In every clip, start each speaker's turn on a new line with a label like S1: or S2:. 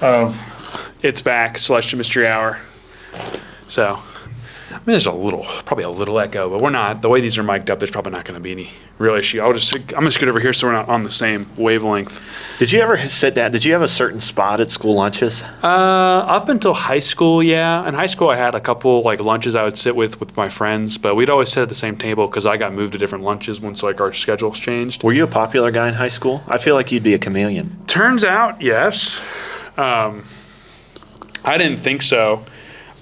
S1: of It's Back, Celestial Mystery Hour. So, I mean, there's probably a little echo, but we're not. The way these are mic'd up, there's probably not going to be any real issue. I'm just going to get over here so we're not on the same wavelength.
S2: Did you ever sit down? Did you have a certain spot at school lunches?
S1: Up until high school, yeah. In high school, I had a couple like lunches I would sit with my friends, but we'd always sit at the same table because I got moved to different lunches once like our schedules changed.
S2: Were you a popular guy in high school? I feel like you'd be a chameleon.
S1: Turns out, yes. I didn't think so,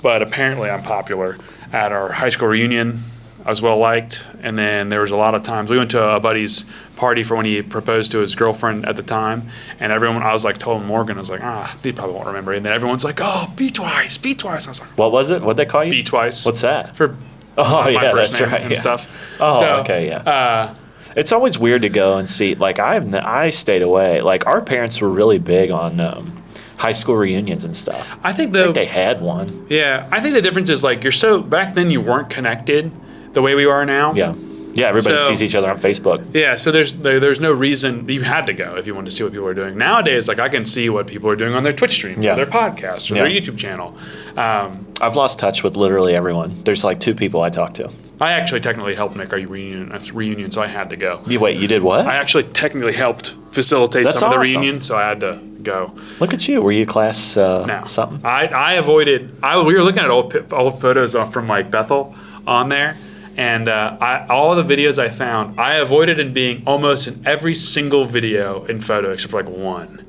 S1: but apparently I'm popular. At our high school reunion, I was well liked, and then there was a lot of times we went to a buddy's party for when he proposed to his girlfriend at the time, and everyone, I was like telling Morgan, I was like, he probably won't remember, and then everyone's like, oh, be twice. I was like,
S2: what was it? What'd they call you?
S1: Be twice.
S2: What's that?
S1: For my first
S2: that's
S1: name
S2: right,
S1: and stuff.
S2: Oh,
S1: so,
S2: okay, yeah. It's always weird to go and see. Like I stayed away. Like our parents were really big on high school reunions and stuff.
S1: I think
S2: they had one.
S1: Yeah, I think the difference is like back then you weren't connected the way we are now.
S2: Yeah. Yeah, everybody sees each other on Facebook.
S1: Yeah, so there's no reason you had to go if you wanted to see what people are doing. Nowadays, like I can see what people are doing on their Twitch streams or their podcasts or their YouTube channel.
S2: I've lost touch with literally everyone. There's like 2 people I talk to.
S1: I actually technically helped make our reunion, so I had to go.
S2: You did what?
S1: I actually technically helped facilitate some of the reunion, so I had to go.
S2: Look at you. Were you class something?
S1: I avoided. We were looking at old photos from like Bethel on there. And all the videos I found, I avoided in being almost in every single video and photo except for like 1.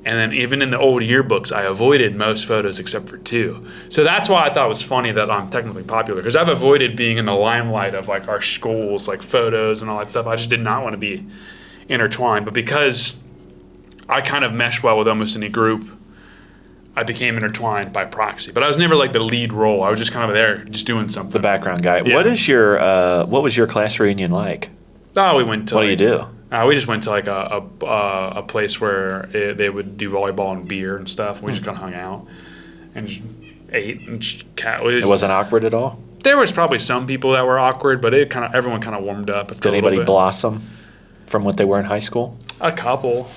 S1: And then even in the old yearbooks, I avoided most photos except for 2. So that's why I thought it was funny that I'm technically popular, because I've avoided being in the limelight of like our schools, like photos and all that stuff. I just did not want to be intertwined. But because I kind of mesh well with almost any group, I became intertwined by proxy, but I was never like the lead role. I was just kind of there, just doing something.
S2: The background guy.
S1: Yeah.
S2: What was your class reunion like?
S1: Oh, we went to.
S2: What do you do?
S1: We just went to like a place where they would do volleyball and beer and stuff. We just kind of hung out and just ate and
S2: It wasn't awkward at all.
S1: There was probably some people that were awkward, but everyone kind of warmed up.
S2: Did anybody blossom from what they were in high school?
S1: A couple.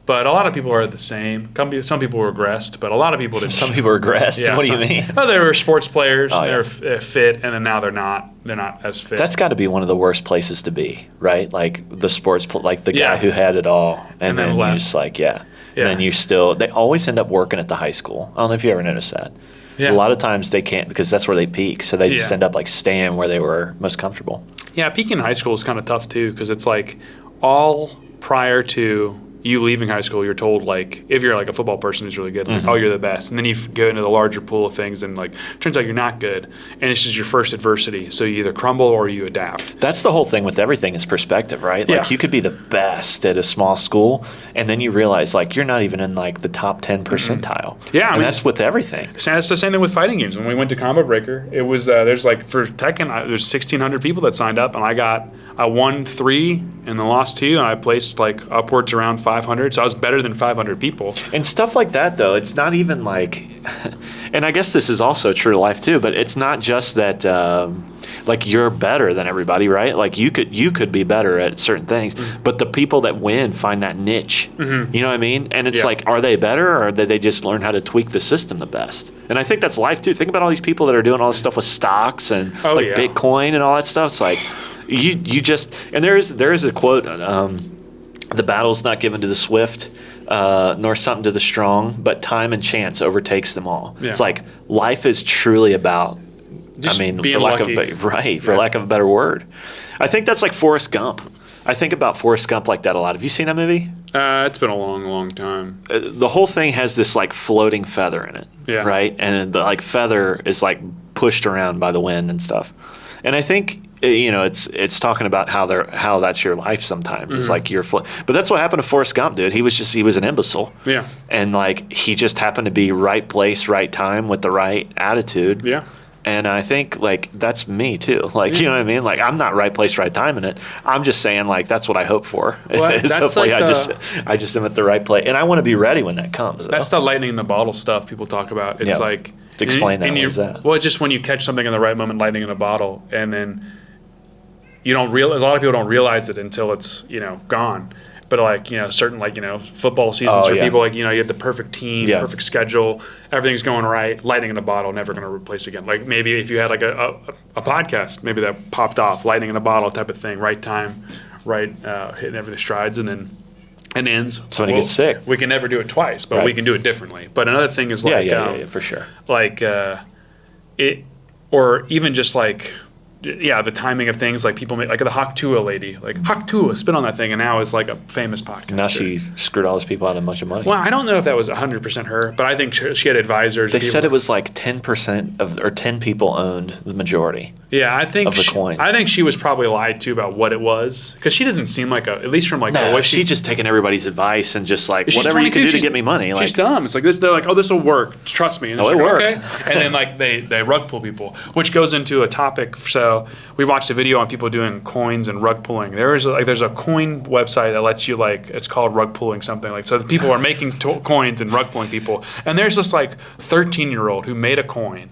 S1: But a lot of people are the same. Some people regressed, but a lot of people didn't.
S2: Some people regressed?
S1: Yeah,
S2: what do you mean?
S1: Oh, they were sports players. They were fit, and then now they're not. They're not as fit.
S2: That's got to be one of the worst places to be, right? Like the sports, like the guy who had it all, and then you're just like, and then they always end up working at the high school. I don't know if you ever noticed that. Yeah. A lot of times they can't, because that's where they peak, so they just end up like staying where they were most comfortable.
S1: Yeah, peaking in high school is kind of tough too, because it's like all prior to you leaving high school, you're told, like, if you're like a football person who's really good, it's like, oh, you're the best. And then you go into the larger pool of things and like, turns out you're not good. And it's just your first adversity. So you either crumble or you adapt.
S2: That's the whole thing with everything is perspective, right? Like you could be the best at a small school and then you realize like you're not even in like the top 10 percentile.
S1: Yeah.
S2: And that's with everything.
S1: It's the same thing with fighting games. When we went to Combo Breaker, it was, there's like, for Tekken, there's 1,600 people that signed up and I won 3 and then lost 2 and I placed like upwards around 500. So I was better than 500 people.
S2: And stuff like that, though, it's not even like, and I guess this is also true to life too, but it's not just that like you're better than everybody, right? Like you could be better at certain things, but the people that win find that niche. You know what I mean? And it's like, are they better or did they just learn how to tweak the system the best? And I think that's life too. Think about all these people that are doing all this stuff with stocks and Bitcoin and all that stuff. It's like you just, and there is a quote. The battle's not given to the swift, nor something to the strong, but time and chance overtakes them all. Yeah. It's like life is truly about,
S1: just being
S2: for
S1: lucky.
S2: Lack of a better word. I think that's like Forrest Gump. I think about Forrest Gump like that a lot. Have you seen that movie?
S1: It's been a long, long time.
S2: The whole thing has this like floating feather in it, right? And the like feather is like pushed around by the wind and stuff. And I think it's talking about how that's your life sometimes. It's like but that's what happened to Forrest Gump, dude. He was an imbecile. Yeah. And like he just happened to be right place, right time with the right attitude. Yeah. And I think like that's me too. Like you know what I mean? Like I'm not right place, right time in it. I'm just saying like that's what I hope for.
S1: Well, that's
S2: hopefully
S1: like
S2: I just am at the right place, and I want to be ready when that comes.
S1: That's the lightning in the bottle stuff people talk about. It's like
S2: explain that. What is that?
S1: Well, it's just when you catch something in the right moment, lightning in a bottle, and then you don't realize. A lot of people don't realize it until it's gone. But like, certain like, football seasons for people, like, you have the perfect team, perfect schedule, everything's going right, lightning in a bottle, never going to replace again. Like maybe if you had like a podcast, maybe that popped off, lightning in a bottle type of thing, right time, right, hitting everything strides, and then it ends.
S2: Somebody gets sick.
S1: We can never do it twice, but we can do it differently. But another thing is like,
S2: for sure.
S1: Like it, or even just like, the timing of things, like people make, like the Haktua lady, like Haktua, spit on that thing, and now is like a famous podcast.
S2: Now she screwed all those people out of a bunch of money.
S1: Well, I don't know if that was 100% her, but I think she had advisors.
S2: They said it was like 10% of, or 10 people owned the majority.
S1: Yeah, I think
S2: of the coins.
S1: I think she was probably lied to about what it was, because she doesn't seem like at least from like the way
S2: she's just taking everybody's advice and just like whatever you can do to get me money.
S1: She's dumb. It's like this. They're like, oh, this will work. Trust me. And
S2: it worked.
S1: Okay. And then like they rug pull people, which goes into a topic. So we watched a video on people doing coins and rug pulling. There's a coin website that lets you like, it's called rug pulling something like. So the people are making coins and rug pulling people. And there's this like 13-year-old who made a coin,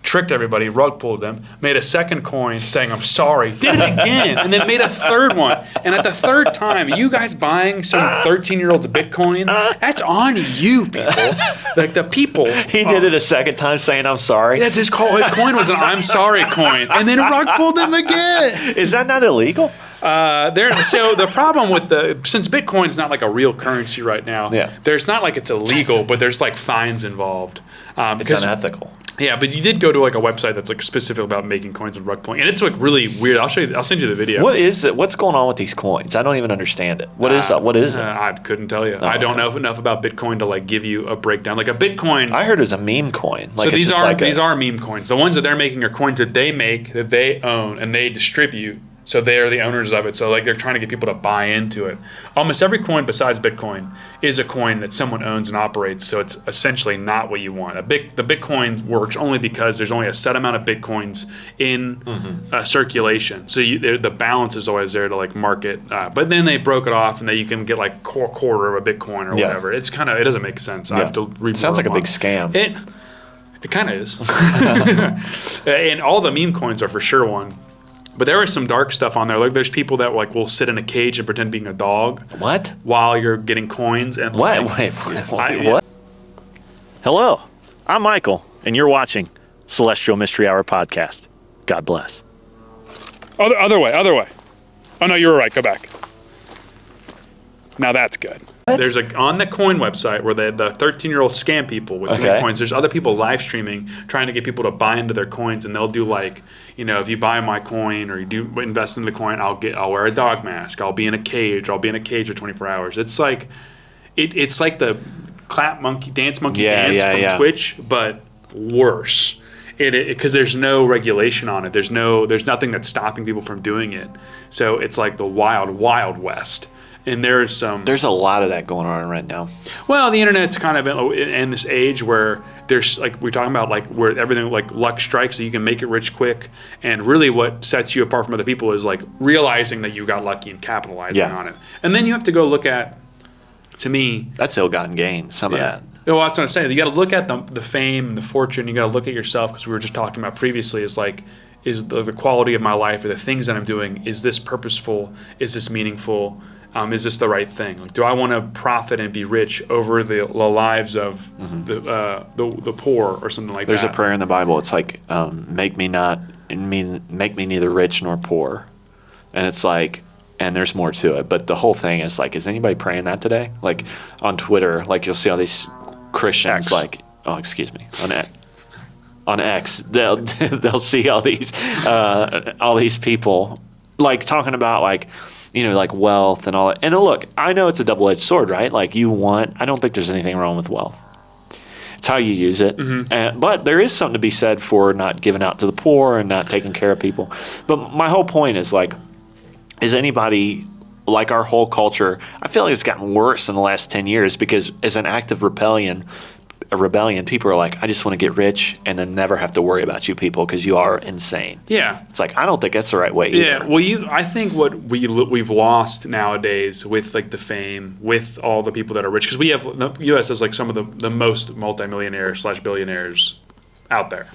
S1: tricked everybody, rug pulled them, made a second coin saying, I'm sorry, did it again, and then made a third one. And at the third time, you guys buying some 13-year-old's Bitcoin, that's on you, people. Like the people.
S2: He did it a second time saying, I'm sorry.
S1: Yeah, his coin was an I'm sorry coin. And then rug pulled them again.
S2: Is that not illegal?
S1: So the problem with since Bitcoin is not like a real currency right now, there's not like it's illegal, but there's like fines involved.
S2: It's unethical.
S1: Yeah, but you did go to like a website that's like specific about making coins and rug pulling, and it's like really weird. I'll show you. I'll send you the video.
S2: What is it? What's going on with these coins? I don't even understand it. What is it?
S1: I couldn't tell you. I don't know enough about Bitcoin to like give you a breakdown. Like a Bitcoin.
S2: I heard it was a meme coin. Like
S1: so these are meme coins. The ones that they're making are coins that they make, that they own, and they distribute. So they are the owners of it. So like they're trying to get people to buy into it. Almost every coin besides Bitcoin is a coin that someone owns and operates. So it's essentially not what you want. The Bitcoin works only because there's only a set amount of Bitcoins in circulation. So the balance is always there to like market. But then they broke it off, and then you can get like quarter of a Bitcoin or whatever. It's kind of, it doesn't make sense. I have to read. It
S2: sounds like a big scam.
S1: It kind of is. And all the meme coins are for sure one. But there is some dark stuff on there. Like there's people that like will sit in a cage and pretend being a dog.
S2: What?
S1: While you're getting coins and
S2: what? What? Hello, I'm Michael, and you're watching Celestial Mystery Hour podcast. God bless.
S1: Other way. Oh no, you were right. Go back. Now that's good. What? There's on the coin website where the 13-year-old scam people with coins. There's other people live streaming trying to get people to buy into their coins, and they'll do like, if you buy my coin or you do invest in the coin, I'll wear a dog mask. I'll be in a cage. I'll be in a cage for 24 hours. It's like it's like the dance monkey dance from Twitch, but worse. Because there's no regulation on it. There's nothing that's stopping people from doing it. So it's like the wild, wild west. And there's
S2: a lot of that going on right now.
S1: Well, the internet's kind of in this age where there's like we're talking about like where everything like luck strikes, so you can make it rich quick. And really, what sets you apart from other people is like realizing that you got lucky and capitalizing on it. And then you have to go look at, to me,
S2: that's ill-gotten gain. Some of that.
S1: Well, that's what I'm saying. You got to look at the fame, the fortune. You got to look at yourself, because we were just talking about previously. Is like, is the quality of my life or the things that I'm doing? Is this purposeful? Is this meaningful? Is this the right thing? Like, do I want to profit and be rich over the lives of the poor or something like
S2: There's
S1: that?
S2: There's a prayer in the Bible. It's like, make me neither rich nor poor, and it's like, and there's more to it. But the whole thing is like, is anybody praying that today? Like on Twitter, like you'll see all these Christians like, on X, they'll see all these people like talking about like, like wealth and all that. And look, I know it's a double-edged sword, right? Like I don't think there's anything wrong with wealth. It's how you use it. But there is something to be said for not giving out to the poor and not taking care of people. But my whole point is like, is anybody, like our whole culture, I feel like it's gotten worse in the last 10 years because as an act of rebellion, people are like, I just want to get rich and then never have to worry about you people because you are insane. Yeah. It's like, I don't think that's the right way either.
S1: Yeah, well, I think what we've lost nowadays with like the fame, with all the people that are rich, because we have, the U.S. has like some of the most multimillionaires / billionaires out there.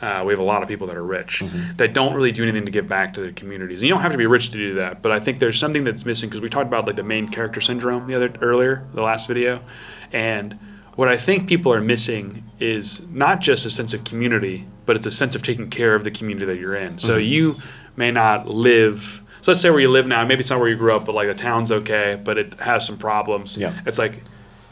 S1: We have a lot of people that are rich
S2: Mm-hmm.
S1: that don't really do anything to give back to their communities. And you don't have to be rich to do that, but I think there's something that's missing because we talked about like the main character syndrome the last video, and what I think people are missing is not just a sense of community, but it's a sense of taking care of the community that you're in. So you may not live. So let's say where you live now, maybe it's not where you grew up, but like the town's okay, but it has some problems.
S2: Yeah.
S1: It's like,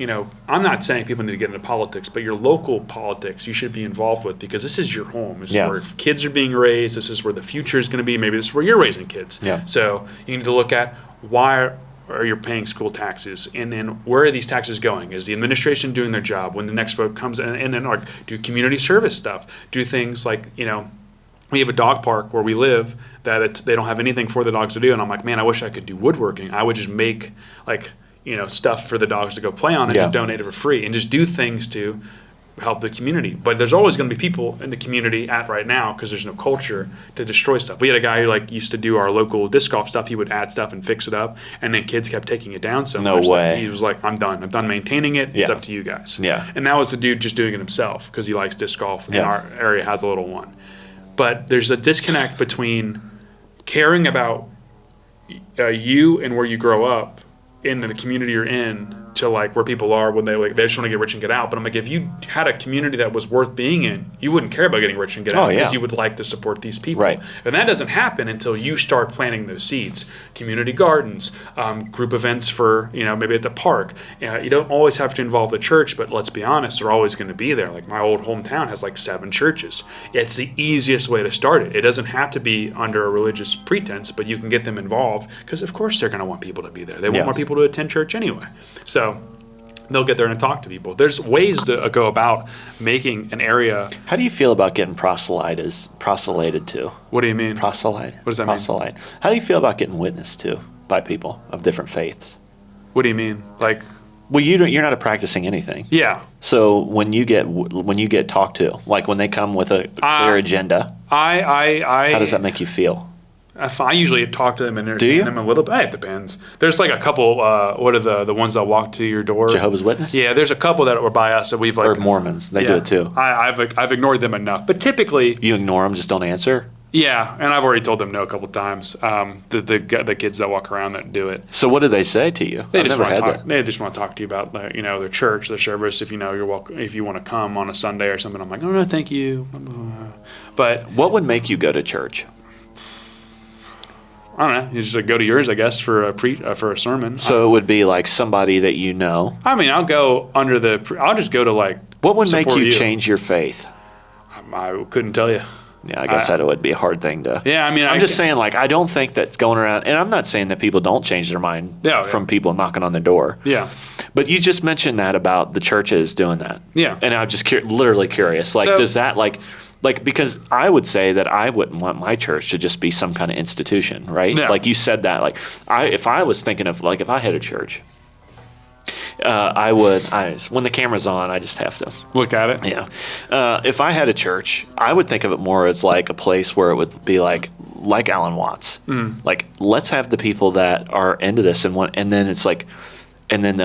S1: I'm not saying people need to get into politics, but your local politics you should be involved with because this is your home. This is where kids are being raised. This is where the future is going to be. Maybe this is where you're raising kids.
S2: Yeah.
S1: So you need to look at why are you paying school taxes, and then where are these taxes going? Is the administration doing their job when the next vote comes in? And then like do community service stuff, do things like we have a dog park where we live that they don't have anything for the dogs to do, and I'm like, man, I wish I could do woodworking. I would just make like stuff for the dogs to go play on and just donate it for free and just do things to help the community. But there's always going to be people in the community right now because there's no culture to destroy stuff. We had a guy who like used to do our local disc golf stuff. He would add stuff and fix it up, and then kids kept taking it down so much.
S2: No way.
S1: That he was like, I'm done maintaining it. It's up to you guys.
S2: Yeah.
S1: And that was the dude just doing it himself because he likes disc golf and our area has a little one. But there's a disconnect between caring about you and where you grow up in the community you're in to like where people are when they just want to get rich and get out. But I'm like, if you had a community that was worth being in, you wouldn't care about getting rich and get out because you would like to support these people.
S2: Right.
S1: And that doesn't happen until you start planting those seeds. Community gardens, group events for, maybe at the park. You don't always have to involve the church, but let's be honest, they're always going to be there. Like my old hometown has like 7 churches. It's the easiest way to start it. It doesn't have to be under a religious pretense, but you can get them involved because of course they're going to want people to be there. They want more people to attend church anyway. So they'll get there and talk to people. There's ways to go about making an area.
S2: How do you feel about getting proselyted to?
S1: What do you mean?
S2: Proselyte.
S1: What does that
S2: mean? How do you feel about getting witnessed to by people of different faiths?
S1: What do you mean? Like,
S2: well, you're not practicing anything.
S1: Yeah.
S2: So when you get talked to, like when they come with a clear agenda, how does that make you feel?
S1: I usually talk to them and entertain them a little bit. It depends. There's like a couple. What are the ones that walk to your door?
S2: Jehovah's Witness.
S1: Yeah, there's a couple that were by us that we've like.
S2: Or Mormons. They do it too.
S1: I've ignored them enough, but typically
S2: you ignore them, just don't answer.
S1: Yeah, and I've already told them no a couple times. The kids that walk around that do it.
S2: So what do they say to you?
S1: They just want to talk. They just want to talk to you about their church, their service. If you're welcome, if you want to come on a Sunday or something, I'm like, oh no, thank you. But
S2: what would make you go to church?
S1: I don't know. You just go to yours, I guess, for a sermon.
S2: So it would be like somebody that you know.
S1: I mean, I'll just go to like.
S2: What would make you change your faith?
S1: I couldn't tell you.
S2: Yeah, I guess that would be a hard thing to.
S1: Yeah, I mean,
S2: I'm just saying, like, I don't think that's going around, and I'm not saying that people don't change their mind from people knocking on their door.
S1: Yeah.
S2: But you just mentioned that about the churches doing that.
S1: Yeah.
S2: And I'm just literally curious, like, does that like because I would say that I wouldn't want my church to just be some kind of institution, right?
S1: Yeah.
S2: Like you said that, like if I was thinking of like if I had a church, I would. When the camera's on, I just have to
S1: look at it.
S2: Yeah. If I had a church, I would think of it more as like a place where it would be like Alan Watts. Like, let's have the people that are into this and then it's like. And then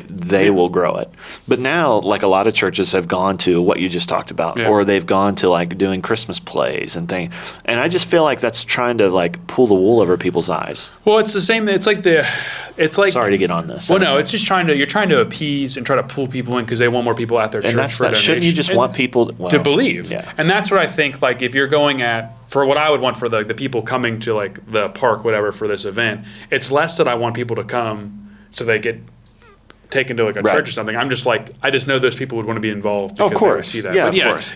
S2: they will grow it. But now, like a lot of churches have gone to what you just talked about, or they've gone to like doing Christmas plays and things. And I just feel like that's trying to like pull the wool over people's eyes.
S1: Well, it's the same. It's like
S2: Sorry to get on this.
S1: Well, no, it's just you're trying to appease and try to pull people in because they want more people at their church.
S2: And that's not, shouldn't you just want people
S1: to believe?
S2: Yeah.
S1: And that's what I think. Like if you're going for what I would want for the people coming to like the park, whatever, for this event, it's less that I want people to come so they get taken to like a church or something. I'm just like, I just know those people would want to be involved because they would see that.
S2: Yeah,
S1: but
S2: of course.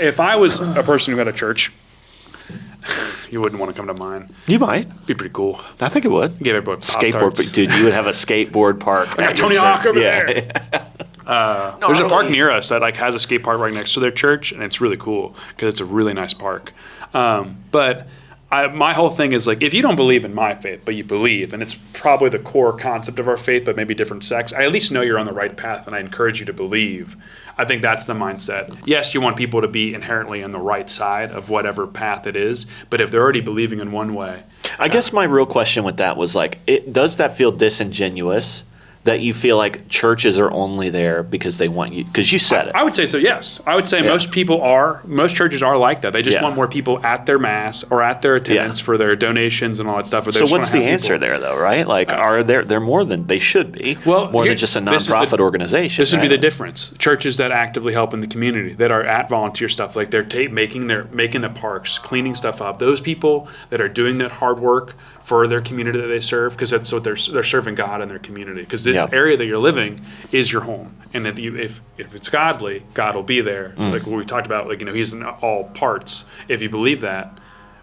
S1: If I was a person who had a church, you wouldn't want to come to mine.
S2: You might.
S1: It'd be pretty cool.
S2: I think it would.
S1: Give everybody
S2: skateboard, dude. You would have a skateboard park.
S1: I got Tony Hawk over there. There's a park near us that like has a skate park right next to their church, and it's really cool because it's a really nice park. But my whole thing is like, if you don't believe in my faith, but you believe, and it's probably the core concept of our faith, but maybe different sects, I at least know you're on the right path, and I encourage you to believe. I think that's the mindset. Yes, you want people to be inherently on the right side of whatever path it is, but if they're already believing in one way.
S2: I guess my real question with that was like, does that feel disingenuous that you feel like churches are only there because they want you? Because you said it.
S1: I would say so, yes. I would say most churches are like that. They just want more people at their mass or at their attendance for their donations and all that stuff. Or
S2: So what's the answer there, though, right? Like, are they're more than they should be, more than just a nonprofit organization.
S1: This would be the difference. Churches that actively help in the community, that are at volunteer stuff, like they're making the parks, cleaning stuff up. Those people that are doing that hard work for their community that they serve, because that's what they're serving God in their community. Because this area that you're living is your home, and if it's godly, God will be there. Like what we talked about, like He's in all parts. If you believe that,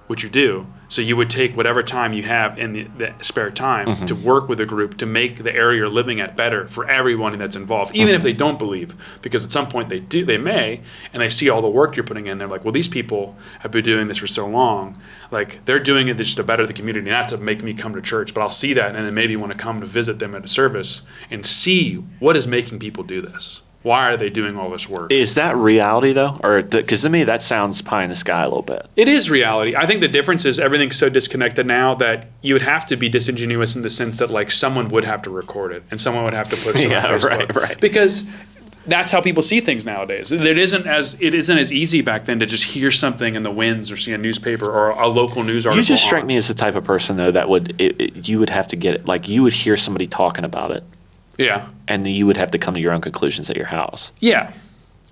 S1: which you do, so you would take whatever time you have in the spare time to work with a group to make the area you're living at better for everyone that's involved, even if they don't believe, because at some point they may, and they see all the work you're putting in. They're like, well, these people have been doing this for so long, like they're doing it just to better the community, not to make me come to church, but I'll see that and then maybe want to come to visit them at a service and see what is making people do this. Why are they doing all this work? Is
S2: that reality, though? Or because to me, that sounds pie in the sky a little bit.
S1: It is reality. I think the difference is everything's so disconnected now that you would have to be disingenuous in the sense that like someone would have to record it and someone would have to put it on Facebook.
S2: Right.
S1: Because that's how people see things nowadays. It isn't as easy back then to just hear something in the winds or see a newspaper or a local news article.
S2: You just strike me as the type of person, though, that you would have to get it. Like you would hear somebody talking about it.
S1: Yeah.
S2: And you would have to come to your own conclusions at your house.
S1: Yeah,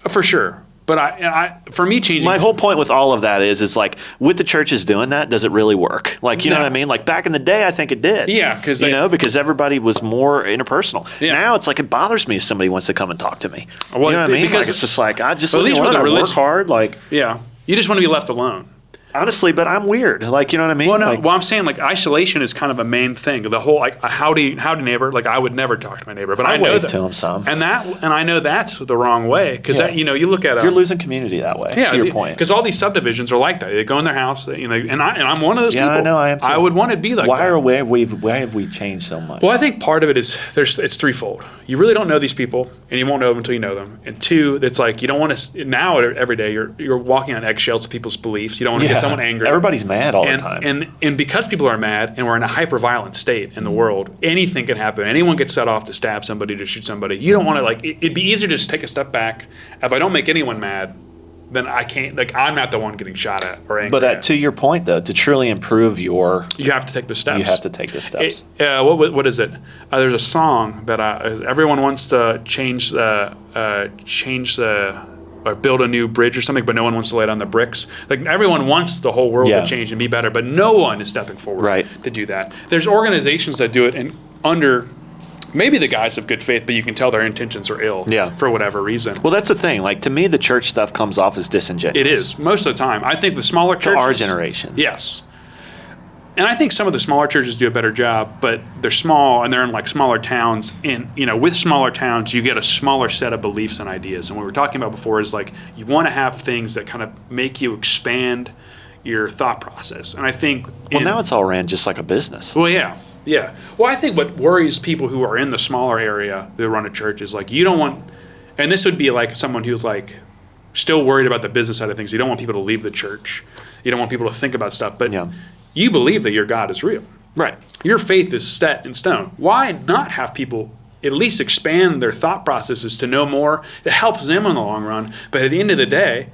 S1: for sure. But for me, changing.
S2: My whole point with all of that is like, with the churches doing that, does it really work? Like, you know what I mean? Like back in the day, I think it did.
S1: Yeah, because
S2: everybody was more interpersonal. Yeah. Now it's like it bothers me if somebody wants to come and talk to me. Well, you know what I mean? Because like, it's just like I just work hard. Like,
S1: yeah, you just want to be left alone.
S2: Honestly, but I'm weird. Like, you know what I mean?
S1: Well, no.
S2: Like,
S1: well, I'm saying like isolation is kind of a main thing. The whole like howdy neighbor. Like I would never talk to my neighbor, but I know
S2: wave
S1: that,
S2: to him some,
S1: and I know that's the wrong way because you look at
S2: you're losing community that way.
S1: Yeah,
S2: to your point.
S1: Because all these subdivisions are like that. They go in their house, and I'm one of those people.
S2: Yeah, I know. I am too.
S1: I would want to be like that.
S2: Why have we changed so much?
S1: Well, I think part of it is it's threefold. You really don't know these people, and you won't know them until you know them. And two, it's like you don't want to now every day you're walking on eggshells with people's beliefs. You don't want to get someone angry.
S2: Everybody's mad all the time.
S1: And because people are mad and we're in a hyper-violent state in the world, anything can happen. Anyone gets set off to stab somebody, to shoot somebody. You don't want to, it'd be easier to just take a step back. If I don't make anyone mad, then I can't, I'm not the one getting shot at or angry.
S2: But to your point, though, to truly improve you have
S1: to take the steps.
S2: You have to take the steps.
S1: What is it? There's a song that everyone wants to change the or build a new bridge or something, but no one wants to lay down the bricks. Like everyone wants the whole world to change and be better, but no one is stepping forward to do that. There's organizations that do it under maybe the guise of good faith, but you can tell their intentions are ill for whatever reason.
S2: Well, that's the thing. Like to me, the church stuff comes off as disingenuous.
S1: It is most of the time. I think the smaller churches,
S2: to our generation,
S1: yes. And I think some of the smaller churches do a better job, but they're small and they're in like smaller towns. And with smaller towns, you get a smaller set of beliefs and ideas. And what we were talking about before is like you want to have things that kind of make you expand your thought process. And I think
S2: now it's all ran just like a business.
S1: Well, yeah. Well, I think what worries people who are in the smaller area that run a church is like you don't want, and this would be like someone who's like still worried about the business side of things. You don't want people to leave the church. You don't want people to think about stuff, but you believe that your God is real.
S2: Right.
S1: Your faith is set in stone. Why not have people at least expand their thought processes to know more that helps them in the long run? But at the end of the day,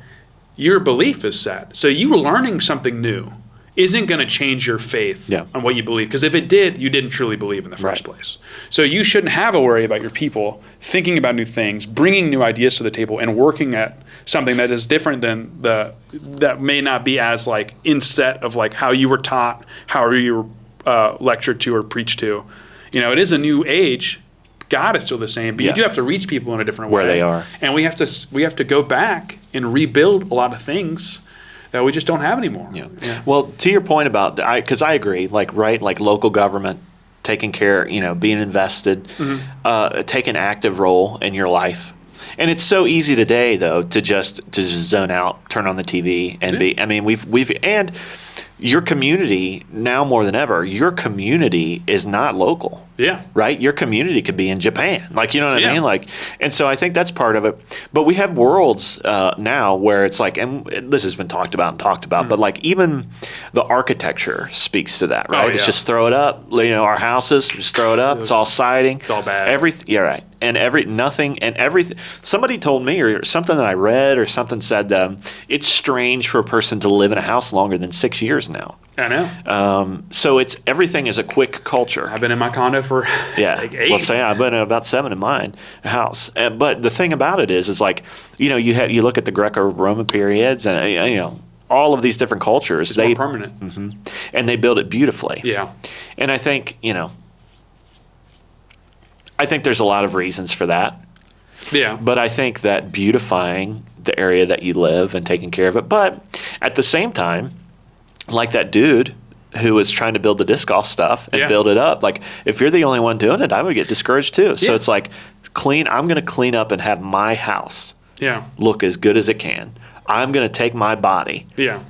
S1: your belief is set. So you learning something new isn't going to change your faith on what you believe. Because if it did, you didn't truly believe in the first place. So you shouldn't have a worry about your people thinking about new things, bringing new ideas to the table, and working at something that is different than that may not be as like inset of like how you were taught, how you were lectured to or preached to. It is a new age. God is still the same, but you do have to reach people in a different way.
S2: Where they are.
S1: And we have to go back and rebuild a lot of things that we just don't have anymore.
S2: Yeah. Well, to your point about, because I agree, like local government taking care, being invested, take an active role in your life. And it's so easy today, though, to just zone out, turn on the TV, and be. I mean, we've and your community now more than ever, your community is not local.
S1: Yeah.
S2: Right? Your community could be in Japan. Like, you know what I
S1: Yeah.
S2: mean? Like, and so I think that's part of it. But we have worlds now where it's like, and this has been talked about, but like even the architecture speaks to that, right?
S1: Oh, yeah.
S2: It's just throw it up. You know, our houses, just throw it up. It's all siding.
S1: It's all bad.
S2: Yeah, right. And nothing and everything. Somebody told me, or something that I read, or something said, it's strange for a person to live in a house longer than 6 years now.
S1: I know.
S2: So everything is a quick culture.
S1: I've been in my condo for like 8.
S2: Well, say I've been in about 7 in mine house. But the thing about it is like, you know, you look at the Greco-Roman periods, and you know, all of these different cultures.
S1: It's more permanent.
S2: And they build it beautifully.
S1: Yeah.
S2: And I think, you know, I think there's a lot of reasons for that.
S1: Yeah.
S2: But I think that beautifying the area that you live and taking care of it. But at the same time, like that dude who was trying to build the disc golf stuff and build it up, like if you're the only one doing it, I would get discouraged too. So it's like I'm going to clean up and have my house look as good as it can. I'm going to take my body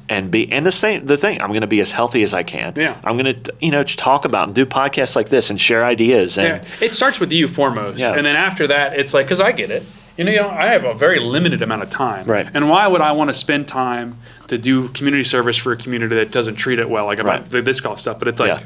S2: and the thing, I'm going to be as healthy as I can.
S1: Yeah.
S2: I'm going to, you know, talk about and do podcasts like this and share ideas. And
S1: it starts with you foremost.
S2: Yeah.
S1: And then after that, it's like, because I get it. You know, I have a very limited amount of time.
S2: Right.
S1: And why would I want to spend time to do community service for a community that doesn't treat it well, like about the disc golf stuff? But it's like,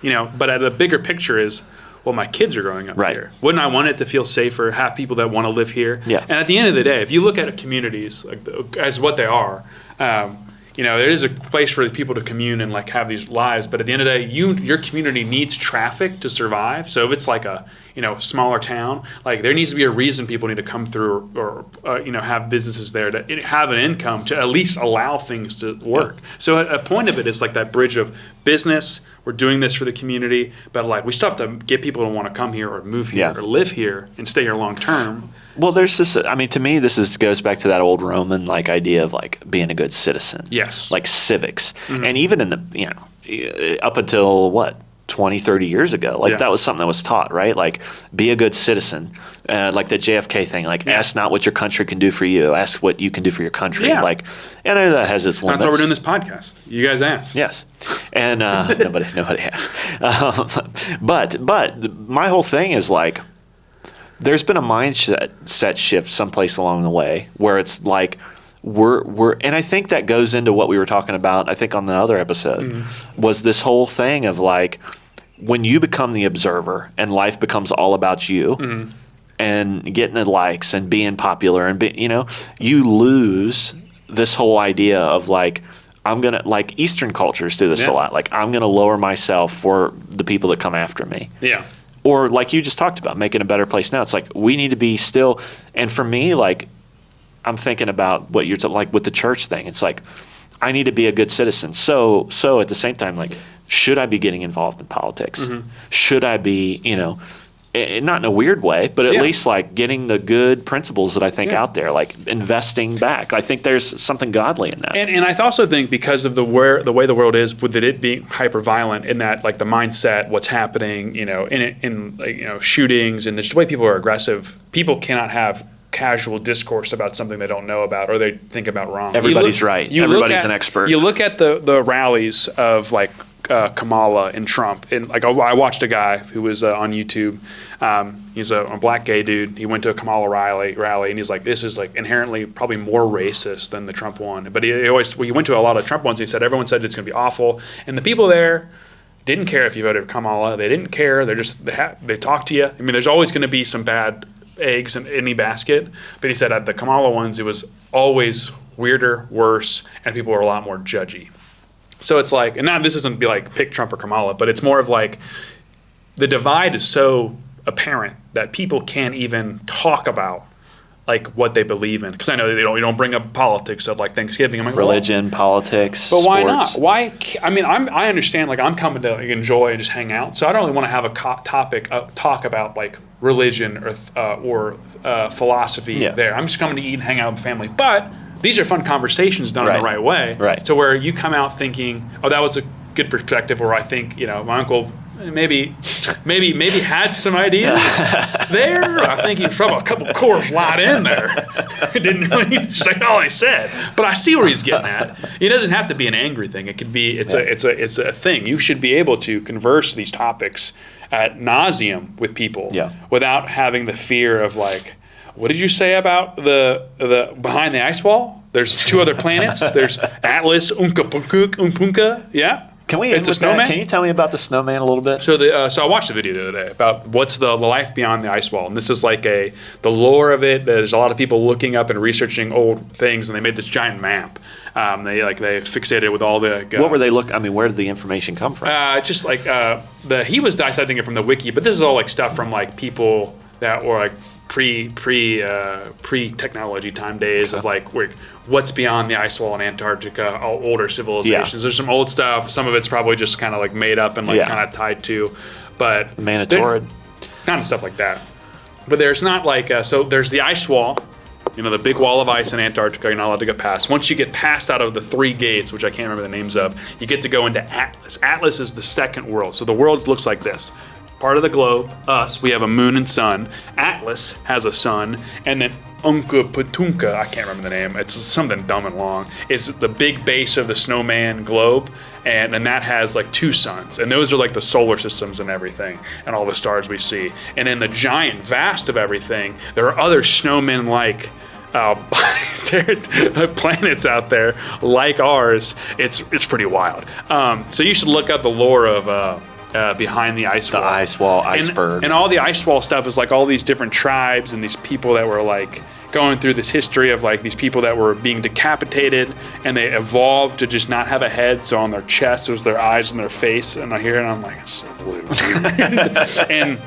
S1: you know, but at the bigger picture is, well, my kids are growing up here. Wouldn't I want it to feel safer, have people that want to live here?
S2: Yeah.
S1: And at the end of the day, if you look at communities like as what they are, you know, there is a place for people to commune and like have these lives. But at the end of the day, your community needs traffic to survive. So if it's like a, you know, smaller town, like there needs to be a reason people need to come through or you know, have businesses there to have an income to at least allow things to work. Yeah. So a point of it is like that bridge of business. We're doing this for the community, but like we still have to get people to want to come here or move here or live here and stay here long term.
S2: Well, there's this. I mean, to me, goes back to that old Roman like idea of like being a good citizen.
S1: Yes.
S2: Like civics, and even in the, you know, up until what, 20, 30 years ago, like that was something that was taught, right? Like be a good citizen, like the JFK thing. Like ask not what your country can do for you, ask what you can do for your country.
S1: Yeah.
S2: Like, and I know that has its limits.
S1: That's why we're doing this podcast. You guys asked.
S2: Yes, and nobody asked. But my whole thing is like, there's been a mindset shift someplace along the way where it's like we're and I think that goes into what we were talking about, I think on the other episode, was this whole thing of like when you become the observer and life becomes all about you and getting the likes and being popular and you know, you lose this whole idea of like, I'm gonna, like Eastern cultures do this a lot, like I'm gonna lower myself for the people that come after me.
S1: Yeah.
S2: Or like you just talked about, making a better place now. It's like we need to be still. And for me, like I'm thinking about what you're like with the church thing. It's like I need to be a good citizen. So at the same time, like, should I be getting involved in politics? Should I be, you know, not in a weird way, but at least like getting the good principles that I think out there, like investing back. I think there's something godly in that.
S1: And I also think because of the way the world is, with it being hyper violent, in that like the mindset, what's happening, you know, in like, you know, shootings and just the way people are aggressive, people cannot have casual discourse about something they don't know about or they think about wrong.
S2: Everybody's right. Everybody's an expert.
S1: You look at the rallies of like Kamala and Trump, and like I watched a guy who was on YouTube. He's a black gay dude. He went to a Kamala rally, and he's like, "This is like inherently probably more racist than the Trump one." But he went to a lot of Trump ones. He said everyone said it's going to be awful, and the people there didn't care if you voted for Kamala. They didn't care. They talk to you. I mean, there's always going to be some bad eggs in any basket. But he said at the Kamala ones, it was always weirder, worse, and people were a lot more judgy. So it's like, and now this isn't be like pick Trump or Kamala, but it's more of like the divide is so apparent that people can't even talk about like what they believe in. Because I know you don't bring up politics at like Thanksgiving. I'm like,
S2: religion, politics,
S1: but why
S2: sports.
S1: not? Why? I mean, I understand. Like I'm coming to enjoy and just hang out, so I don't really want to have a talk about like religion or philosophy there. I'm just coming to eat and hang out with family, but these are fun conversations done in the right way.
S2: Right.
S1: So where you come out thinking, oh, that was a good perspective, or I think, you know, my uncle maybe had some ideas there. I think he was probably a couple Coors Light in there. Didn't really say all he said, but I see where he's getting at. It doesn't have to be an angry thing. It could be it's a thing. You should be able to converse these topics ad nauseum with people without having the fear of like, what did you say about the behind the ice wall? There's 2 other planets. There's Atlas, Umpunka. Yeah.
S2: Can we end with that? Can you tell me about the snowman a little bit?
S1: So so I watched a video the other day about what's the life beyond the ice wall, and this is like the lore of it. There's a lot of people looking up and researching old things, and they made this giant map. They fixated it with all the.
S2: What were they looking? I mean, where did the information come from?
S1: Just like he was dissecting it from the wiki, but this is all like stuff from like people that were like pre technology time days of like what's beyond the ice wall in Antarctica, all older civilizations. Yeah. There's some old stuff. Some of it's probably just kind of like made up and like kind of tied to, but
S2: Manitorid,
S1: kind of stuff like that. But there's not like so there's the ice wall. You know, the big wall of ice in Antarctica, you're not allowed to get past. Once you get past out of the 3 gates, which I can't remember the names of, you get to go into Atlas. Atlas is the second world. So the world looks like this. Part of the globe, us, we have a moon and sun. Atlas has a sun. And then Patunka, I can't remember the name. It's something dumb and long. It's the big base of the snowman globe. And that has like 2 suns. And those are like the solar systems and everything. And all the stars we see. And in the giant vast of everything, there are other snowmen-like planets out there like ours. It's pretty wild. So you should look up the lore of behind the ice wall.
S2: The ice wall, iceberg.
S1: And all the ice wall stuff is like all these different tribes and these people that were like going through this history of like these people that were being decapitated and they evolved to just not have a head. So on their chest, it was their eyes and their face. And I hear it and I'm like, it's so weird. And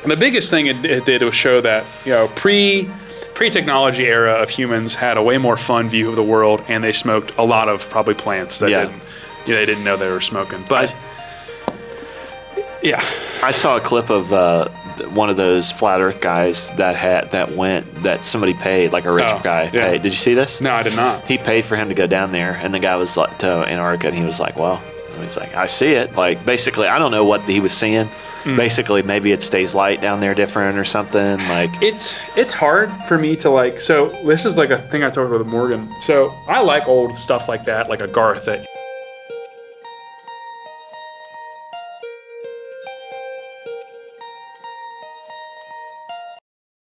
S1: the biggest thing it did was show that, you know, pre-technology era of humans had a way more fun view of the world, and they smoked a lot of probably plants that they didn't know they were smoking. But
S2: I saw a clip of one of those flat Earth guys that somebody paid, like a rich guy paid. Did you see this?
S1: No, I did not.
S2: He paid for him to go down there, and the guy was like to Antarctica, and he was like, well. He's like, I see it. Like, basically, I don't know what he was seeing. Basically, maybe it stays light down there different or something. Like,
S1: it's hard for me to like. So this is like a thing I talked about with Morgan. So I like old stuff like that, like a Garth that